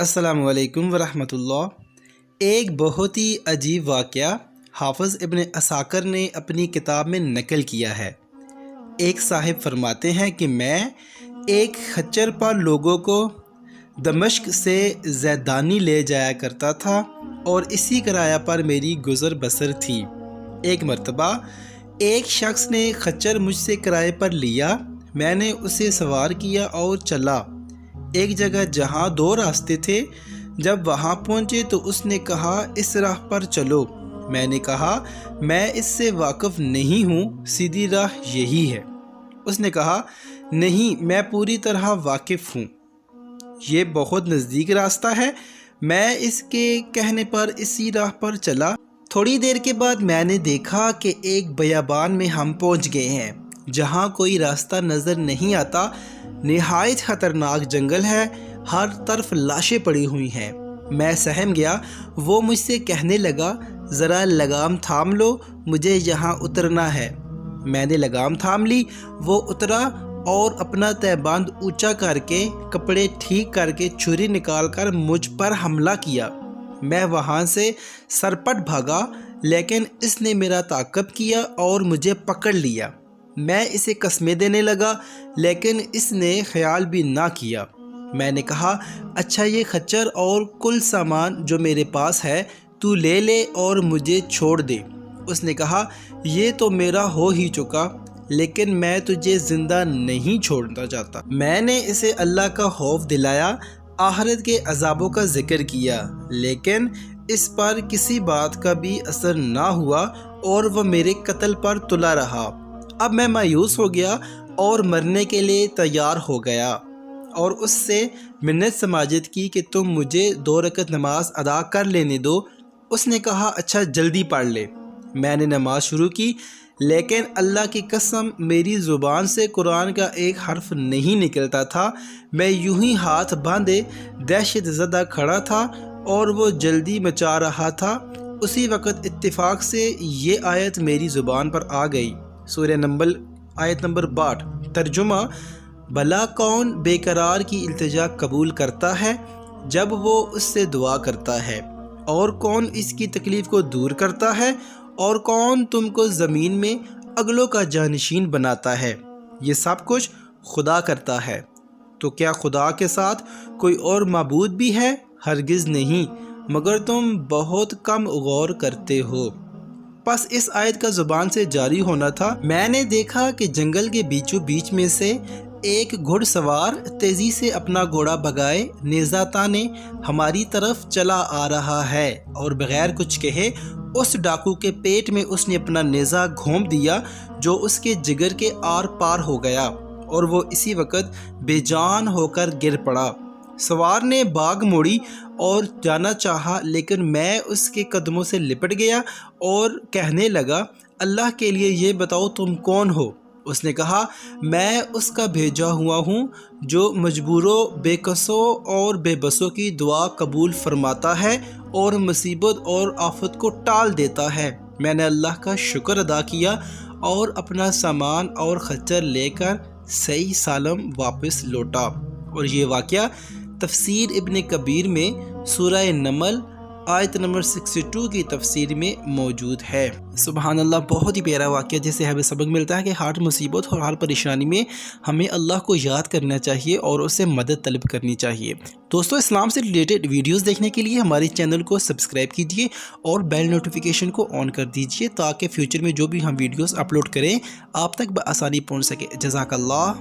السلام علیکم ورحمۃ اللہ۔ ایک بہت ہی عجیب واقعہ حافظ ابن عساکر نے اپنی کتاب میں نقل کیا ہے۔ ایک صاحب فرماتے ہیں کہ میں ایک خچر پر لوگوں کو دمشق سے زیدانی لے جایا کرتا تھا اور اسی کرایہ پر میری گزر بسر تھی۔ ایک مرتبہ ایک شخص نے خچر مجھ سے کرائے پر لیا، میں نے اسے سوار کیا اور چلا ایک جگہ جہاں دو راستے تھے۔ جب وہاں پہنچے تو اس نے کہا اس راہ پر چلو۔ میں نے کہا میں اس سے واقف نہیں ہوں، سیدھی راہ یہی ہے۔ اس نے کہا نہیں، میں پوری طرح واقف ہوں، یہ بہت نزدیک راستہ ہے۔ میں اس کے کہنے پر اسی راہ پر چلا۔ تھوڑی دیر کے بعد میں نے دیکھا کہ ایک بیابان میں ہم پہنچ گئے ہیں جہاں کوئی راستہ نظر نہیں آتا، نہایت خطرناک جنگل ہے، ہر طرف لاشیں پڑی ہوئی ہیں۔ میں سہم گیا۔ وہ مجھ سے کہنے لگا ذرا لگام تھام لو، مجھے یہاں اترنا ہے۔ میں نے لگام تھام لی۔ وہ اترا اور اپنا تہبند اونچا کر کے، کپڑے ٹھیک کر کے، چھری نکال کر مجھ پر حملہ کیا۔ میں وہاں سے سرپٹ بھاگا، لیکن اس نے میرا تعاقب کیا اور مجھے پکڑ لیا۔ میں اسے قسمیں دینے لگا، لیکن اس نے خیال بھی نہ کیا۔ میں نے کہا اچھا، یہ خچر اور کل سامان جو میرے پاس ہے تو لے لے اور مجھے چھوڑ دے۔ اس نے کہا یہ تو میرا ہو ہی چکا، لیکن میں تجھے زندہ نہیں چھوڑنا چاہتا۔ میں نے اسے اللہ کا خوف دلایا، آخرت کے عذابوں کا ذکر کیا، لیکن اس پر کسی بات کا بھی اثر نہ ہوا اور وہ میرے قتل پر تلا رہا۔ اب میں مایوس ہو گیا اور مرنے کے لیے تیار ہو گیا اور اس سے منت سماجت کی کہ تم مجھے 2 رکعت نماز ادا کر لینے دو۔ اس نے کہا اچھا جلدی پڑھ لے۔ میں نے نماز شروع کی، لیکن اللہ کی قسم میری زبان سے قرآن کا ایک حرف نہیں نکلتا تھا۔ میں یوں ہی ہاتھ باندھے دہشت زدہ کھڑا تھا اور وہ جلدی مچا رہا تھا۔ اسی وقت اتفاق سے یہ آیت میری زبان پر آ گئی، سورہ نمل آیت نمبر 62۔ ترجمہ: بھلا کون بے قرار کی التجا قبول کرتا ہے جب وہ اس سے دعا کرتا ہے، اور کون اس کی تکلیف کو دور کرتا ہے، اور کون تم کو زمین میں اگلوں کا جانشین بناتا ہے؟ یہ سب کچھ خدا کرتا ہے۔ تو کیا خدا کے ساتھ کوئی اور معبود بھی ہے؟ ہرگز نہیں، مگر تم بہت کم غور کرتے ہو۔ پس اس آیت کا زبان سے جاری ہونا تھا۔ میں نے دیکھا کہ جنگل کے بیچوں بیچ میں سے ایک گھڑ سوار تیزی سے اپنا گھوڑا بھگائے نیزہ تانے ہماری طرف چلا آ رہا ہے، اور بغیر کچھ کہے اس ڈاکو کے پیٹ میں اس نے اپنا نیزہ گھونپ دیا جو اس کے جگر کے آر پار ہو گیا، اور وہ اسی وقت بے جان ہو کر گر پڑا۔ سوار نے باگ موڑی اور جانا چاہا، لیکن میں اس کے قدموں سے لپٹ گیا اور کہنے لگا اللہ کے لیے یہ بتاؤ تم کون ہو؟ اس نے کہا میں اس کا بھیجا ہوا ہوں جو مجبوروں، بے کسوں اور بے بسوں کی دعا قبول فرماتا ہے اور مصیبت اور آفت کو ٹال دیتا ہے۔ میں نے اللہ کا شکر ادا کیا اور اپنا سامان اور خچر لے کر صحیح سالم واپس لوٹا۔ اور یہ واقعہ تفسیر ابن کبیر میں سورہ نمل آیت نمبر 62 کی تفسیر میں موجود ہے۔ سبحان اللہ، بہت ہی پیارا واقعہ جس سے ہمیں سبق ملتا ہے کہ ہر مصیبت اور ہر پریشانی میں ہمیں اللہ کو یاد کرنا چاہیے اور اس سے مدد طلب کرنی چاہیے۔ دوستو، اسلام سے ریلیٹڈ ویڈیوز دیکھنے کے لیے ہمارے چینل کو سبسکرائب کیجیے اور بیل نوٹیفیکیشن کو آن کر دیجیے تاکہ فیوچر میں جو بھی ہم ویڈیوز اپلوڈ کریں آپ تک بآسانی پہنچ سکے۔ جزاک اللہ۔